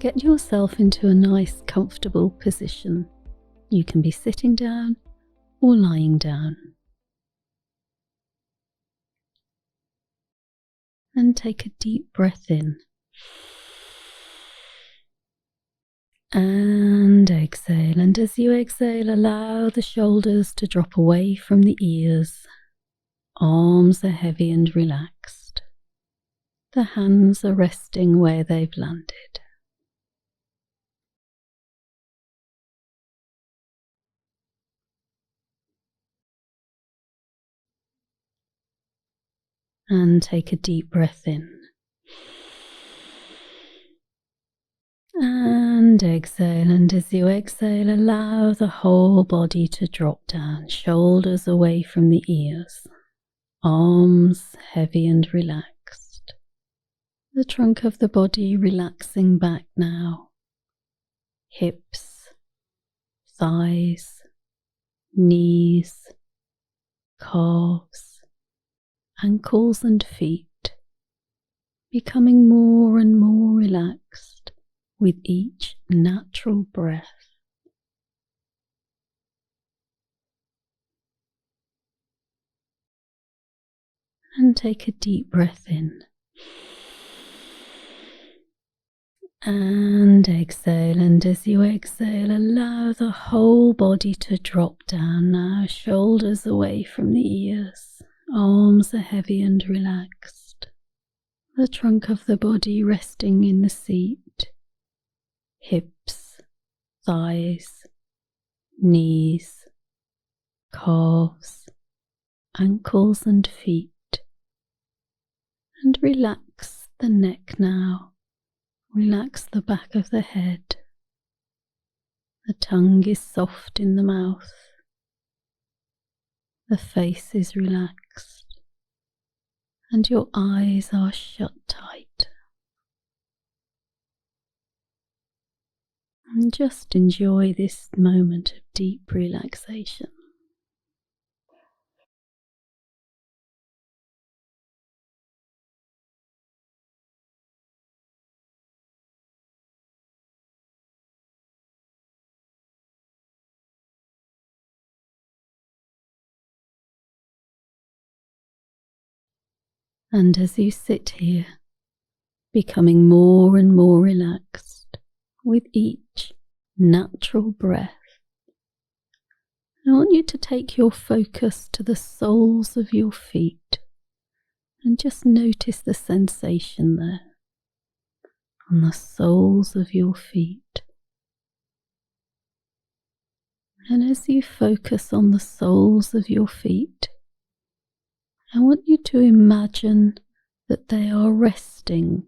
Get yourself into a nice, comfortable position. You can be sitting down or lying down. And take a deep breath in. And exhale. And as you exhale, allow the shoulders to drop away from the ears. Arms are heavy and relaxed. The hands are resting where they've landed. And take a deep breath in. And exhale, and as you exhale, allow the whole body to drop down, shoulders away from the ears, arms heavy and relaxed, the trunk of the body relaxing back now, hips, thighs, knees, calves, ankles and feet, becoming more and more relaxed with each natural breath. And take a deep breath in. And exhale, and as you exhale, allow the whole body to drop down now, shoulders away from the ears, arms are heavy and relaxed, the trunk of the body resting in the seat, hips, thighs, knees, calves, ankles and feet, and relax the neck now. Relax the back of the head. The tongue is soft in the mouth. The face is relaxed, and your eyes are shut tight. And just enjoy this moment of deep relaxation. And as you sit here, becoming more and more relaxed with each natural breath, I want you to take your focus to the soles of your feet and just notice the sensation there on the soles of your feet. And as you focus on the soles of your feet, I want you to imagine that they are resting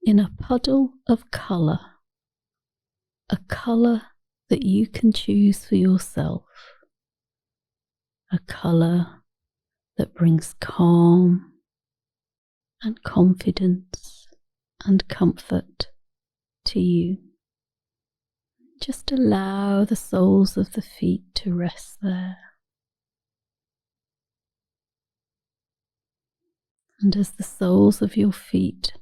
in a puddle of colour, a colour that you can choose for yourself, a colour that brings calm and confidence and comfort to you. Just allow the soles of the feet to rest there. And as the soles of your feet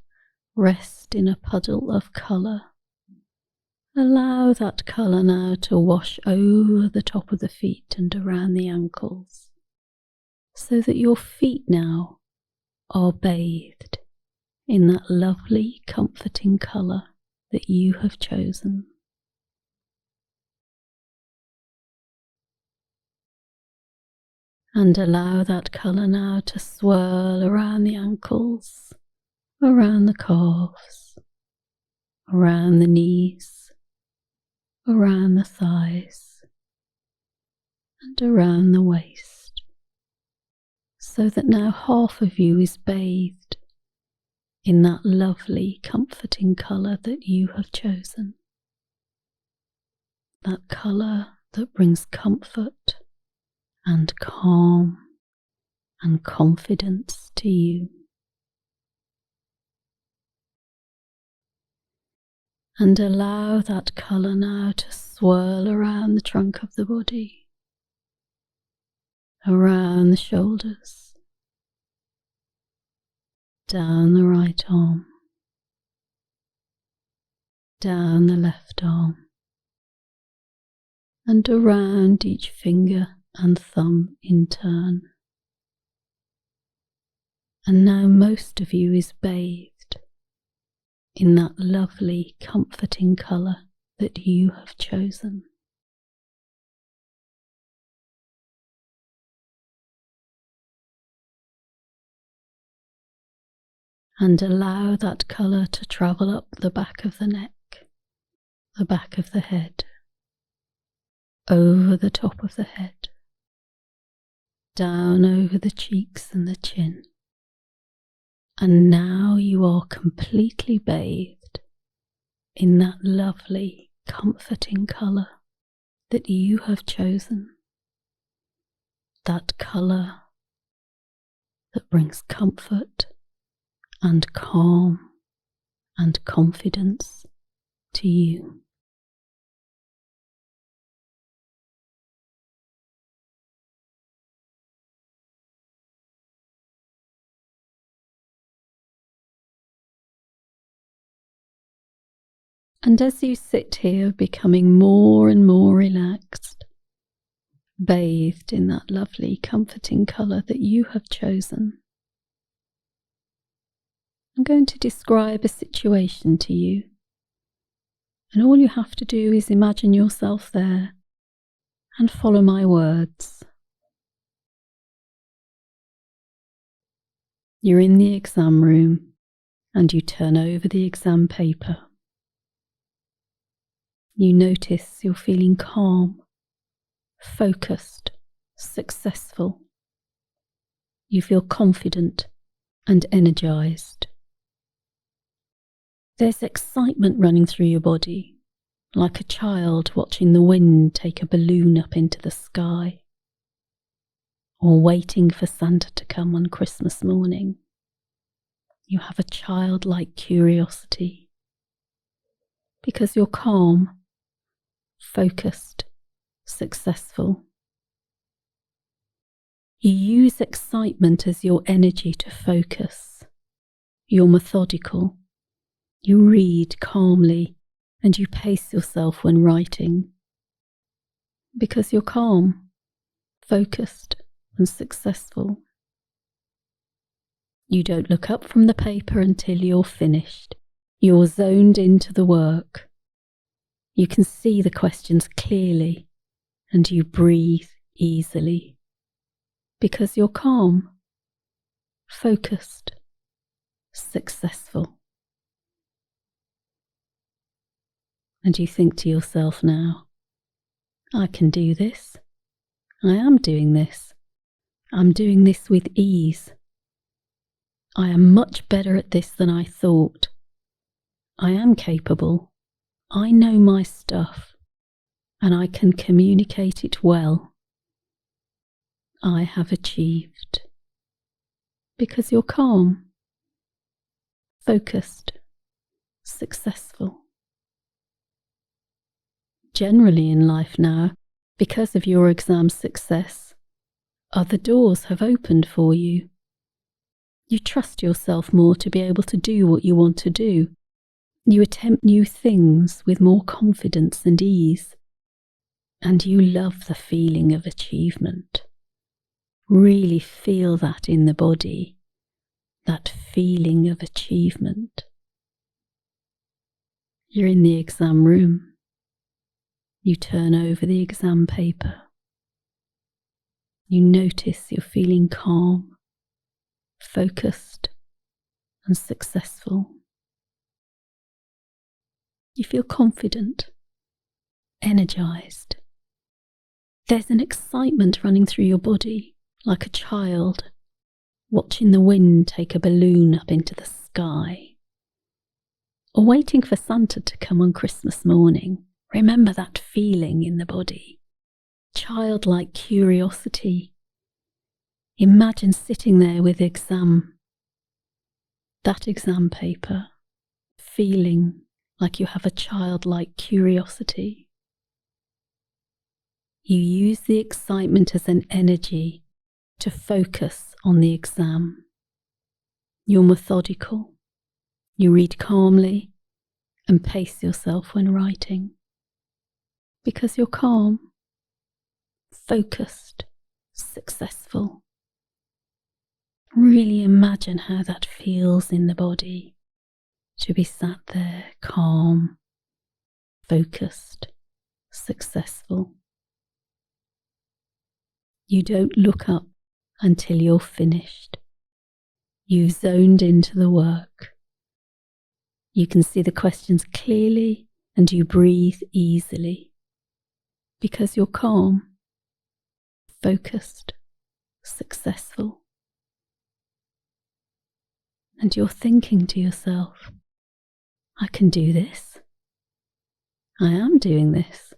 rest in a puddle of colour, allow that colour now to wash over the top of the feet and around the ankles, so that your feet now are bathed in that lovely, comforting colour that you have chosen. And allow that colour now to swirl around the ankles, around the calves, around the knees, around the thighs, and around the waist, so that now half of you is bathed in that lovely, comforting colour that you have chosen. That colour that brings comfort and calm and confidence to you. And allow that colour now to swirl around the trunk of the body, around the shoulders, down the right arm, down the left arm, and around each finger and thumb in turn. And now most of you is bathed in that lovely, comforting colour that you have chosen. And allow that colour to travel up the back of the neck, the back of the head, over the top of the head, down over the cheeks and the chin. And now you are completely bathed in that lovely, comforting colour that you have chosen. That colour that brings comfort and calm and confidence to you. And as you sit here becoming more and more relaxed, bathed in that lovely comforting colour that you have chosen, I'm going to describe a situation to you, and all you have to do is imagine yourself there and follow my words. You're in the exam room and you turn over the exam paper. You notice you're feeling calm, focused, successful. You feel confident and energized. There's excitement running through your body, like a child watching the wind take a balloon up into the sky, or waiting for Santa to come on Christmas morning. You have a childlike curiosity, because you're calm, focused, successful. You use excitement as your energy to focus. You're methodical. You read calmly and you pace yourself when writing, because you're calm, focused and successful. You don't look up from the paper until you're finished. You're zoned into the work. You can see the questions clearly and you breathe easily, because you're calm, focused, successful. And you think to yourself now, I can do this. I am doing this. I'm doing this with ease. I am much better at this than I thought. I am capable. I know my stuff, and I can communicate it well. I have achieved. Because you're calm, focused, successful. Generally in life now, because of your exam success, other doors have opened for you. You trust yourself more to be able to do what you want to do. You attempt new things with more confidence and ease. And you love the feeling of achievement. Really feel that in the body, that feeling of achievement. You're in the exam room. You turn over the exam paper. You notice you're feeling calm, focused, and successful. You feel confident, energized. There's an excitement running through your body, like a child watching the wind take a balloon up into the sky, or waiting for Santa to come on Christmas morning. Remember that feeling in the body, childlike curiosity. Imagine sitting there with that exam paper, feeling like you have a childlike curiosity. You use the excitement as an energy to focus on the exam. You're methodical. You read calmly and pace yourself when writing, because you're calm, focused, successful. Really imagine how that feels in the body to be sat there calm, focused, successful. You don't look up until you're finished. You've zoned into the work. You can see the questions clearly and you breathe easily because you're calm, focused, successful. And you're thinking to yourself, I can do this. I am doing this.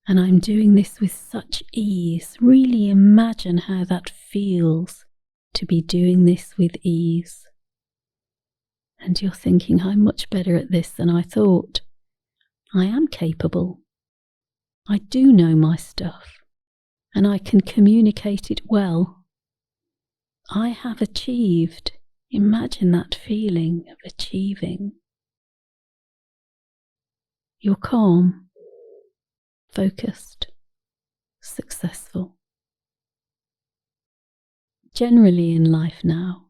And I'm doing this with such ease. Really imagine how that feels to be doing this with ease. And you're thinking, I'm much better at this than I thought. I am capable. I do know my stuff, and I can communicate it well. I have achieved. Imagine that feeling of achieving. You're calm, focused, successful. Generally in life now,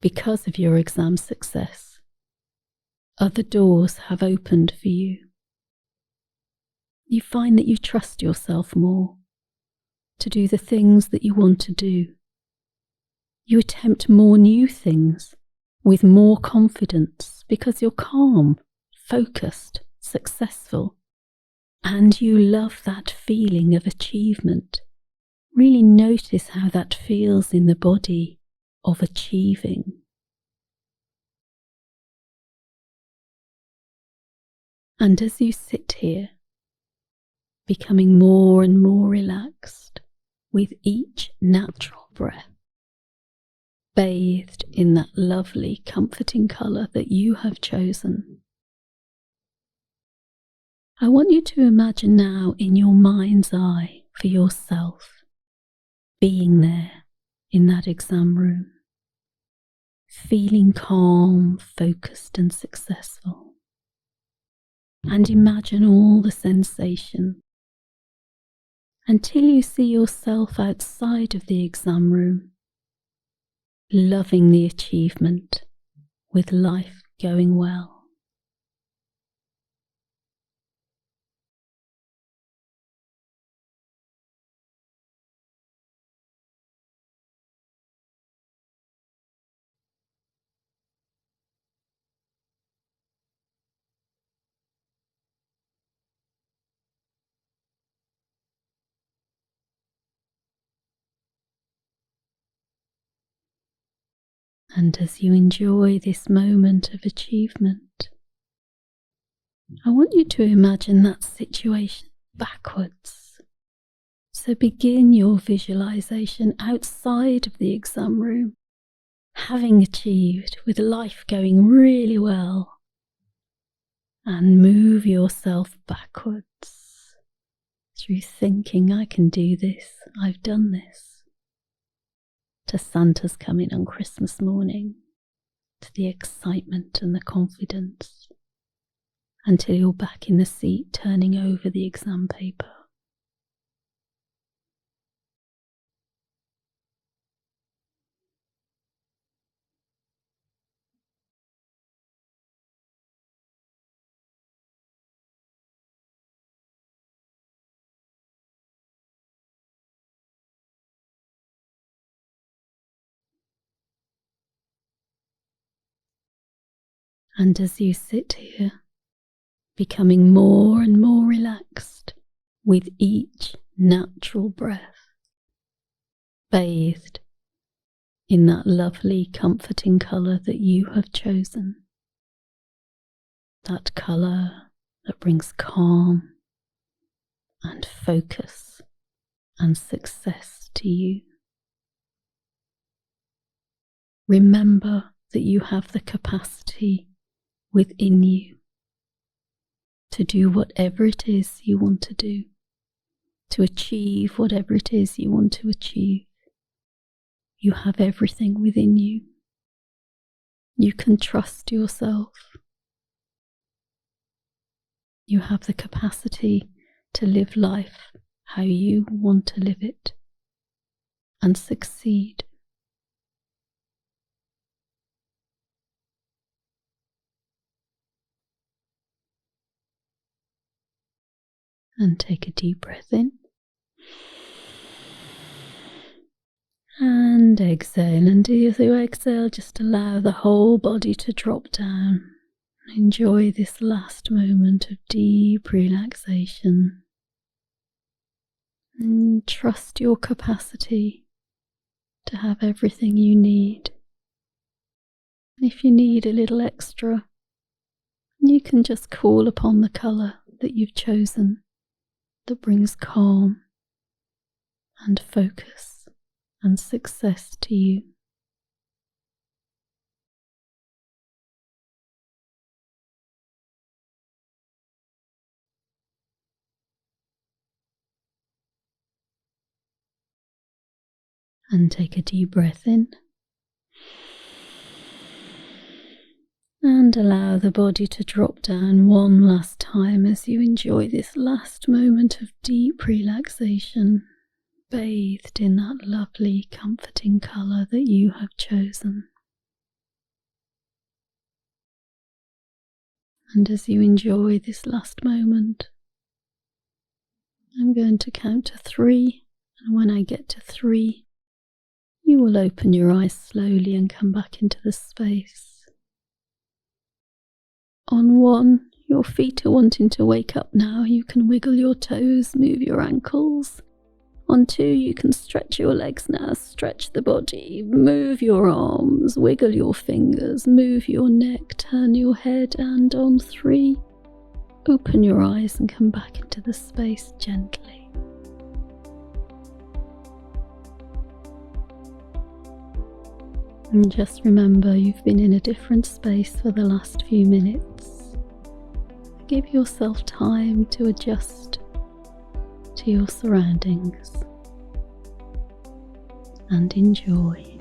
because of your exam success, other doors have opened for you. You find that you trust yourself more to do the things that you want to do. You attempt more new things with more confidence because you're calm, focused, successful, and you love that feeling of achievement. Really notice how that feels in the body of achieving. And as you sit here, becoming more and more relaxed with each natural breath, bathed in that lovely, comforting colour that you have chosen, I want you to imagine now in your mind's eye for yourself being there in that exam room, feeling calm, focused and successful. And imagine all the sensation until you see yourself outside of the exam room, loving the achievement with life going well. And as you enjoy this moment of achievement, I want you to imagine that situation backwards. So begin your visualization outside of the exam room, having achieved with life going really well, and move yourself backwards through thinking, I can do this, I've done this, to Santa's coming on Christmas morning, to the excitement and the confidence, until you're back in the seat turning over the exam paper. And as you sit here, becoming more and more relaxed with each natural breath, bathed in that lovely, comforting colour that you have chosen, that colour that brings calm and focus and success to you. Remember that you have the capacity within you to do whatever it is you want to do, to achieve whatever it is you want to achieve. You have everything within you. You can trust yourself You have the capacity to live life how you want to live it and succeed. And take a deep breath in. And exhale, and as you exhale, just allow the whole body to drop down. Enjoy this last moment of deep relaxation. And trust your capacity to have everything you need. And if you need a little extra, you can just call upon the colour that you've chosen that brings calm and focus and success to you. And take a deep breath in. And allow the body to drop down one last time as you enjoy this last moment of deep relaxation, bathed in that lovely, comforting colour that you have chosen. And as you enjoy this last moment, I'm going to count to 3, and when I get to 3, you will open your eyes slowly and come back into the space. On 1, your feet are wanting to wake up now. You can wiggle your toes, move your ankles. On 2, you can stretch your legs now, stretch the body, move your arms, wiggle your fingers, move your neck, turn your head, and on 3, open your eyes and come back into the space gently. And just remember, you've been in a different space for the last few minutes. Give yourself time to adjust to your surroundings and enjoy.